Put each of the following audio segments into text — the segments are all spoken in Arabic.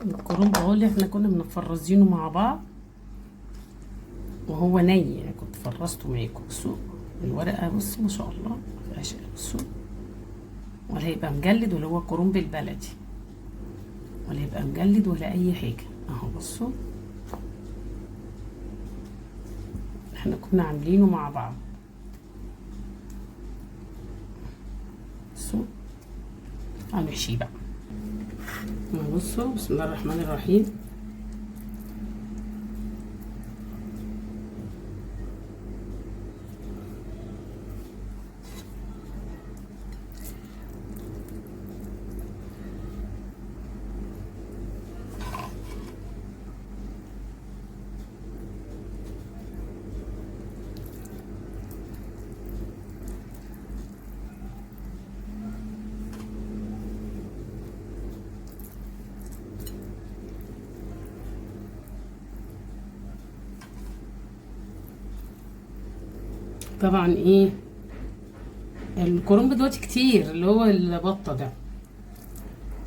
الكرنب اهو اللي احنا كنا مفرزينه مع بعض وهو ني، يعني كنت فرزته معاكم. بصوا الورقه، بصوا ما شاء الله مفيهاش، بصوا ولا هيبقى مجلد ولا هو كرنب البلدي، ولا يبقى مجلد ولا اي حاجه اهو. بصوا احنا كنا عاملينه مع بعض. بصوا هنحشيه بقى. بصوا بسم الله الرحمن الرحيم. طبعا ايه الكرنب دلوقتي كتير، اللي هو البطه ده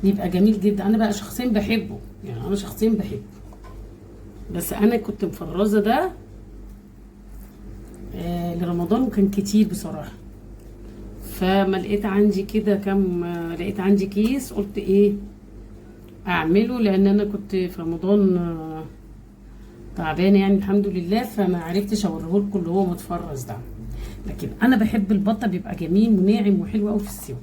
بيبقى جميل جدا. انا بقى شخصيا بحبه، يعني انا شخصيا بحبه، بس انا كنت مفرزه ده لرمضان وكان كتير بصراحه. فما لقيت عندي كده كم، لقيت عندي كيس، قلت ايه اعمله، لان انا كنت في رمضان تعبانه يعني الحمد لله، فما عرفتش اوريهولكم اللي هو متفرز ده. لكن انا بحب البطه، بيبقى جميل وناعم وحلو قوي في السوا.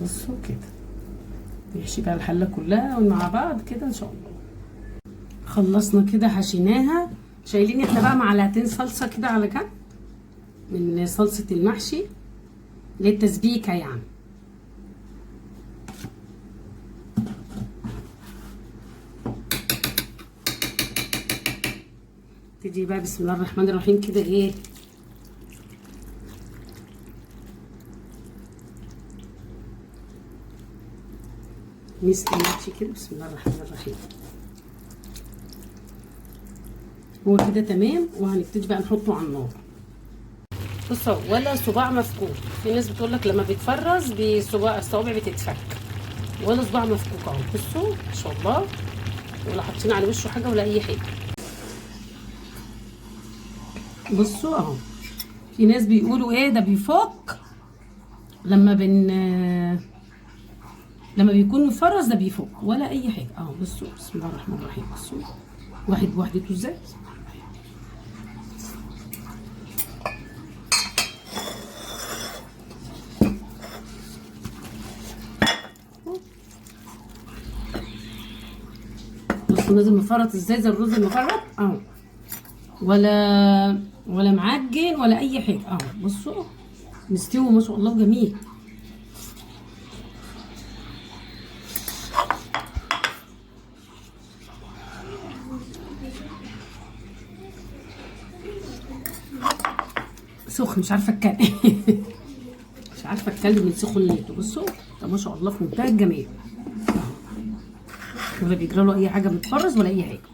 بصوا كده نحشي بقى الحله كلها مع بعض كده ان شاء الله. خلصنا كده حشيناها. شايلين احنا بقى معلقتين صلصه كده على جنب من صلصه المحشي للتسبيكه يعني. تيجي بقى بسم الله الرحمن الرحيم كده ايه نسقي المحشي كده بسم الله الرحمن الرحيم. هو كده تمام، وهنبتدي بقى نحطه على النار. بصوا ولا صباع مفكوك، في ناس بتقول لك لما بيتفرز بصباع الصوابع بتتفك، ولا صباع مفكوك اهو. بصوا ما شاء الله، ولا حاطين على وشه حاجه ولا اي حاجه. بصوا اهو، في ناس بيقولوا ايه ده بيفك لما بيكون مفرز ده بيفك، ولا اي حاجه اهو. بصوا بسم الله الرحمن الرحيم. بصوا واحد بوحدته ازاي. بصوا نازل مفرط ازاي زي الرز المفرط اهو، ولا معجن ولا اي حاجه اهو. بصوا مستوي ما شاء الله جميل. سخن مش عارفه اتكلم مش عارفه اتكلم من سخونيته. بصوا ده ما شاء الله في منتهى الجمال، ولا بيجرى له اي حاجه متفرز ولا اي حاجه.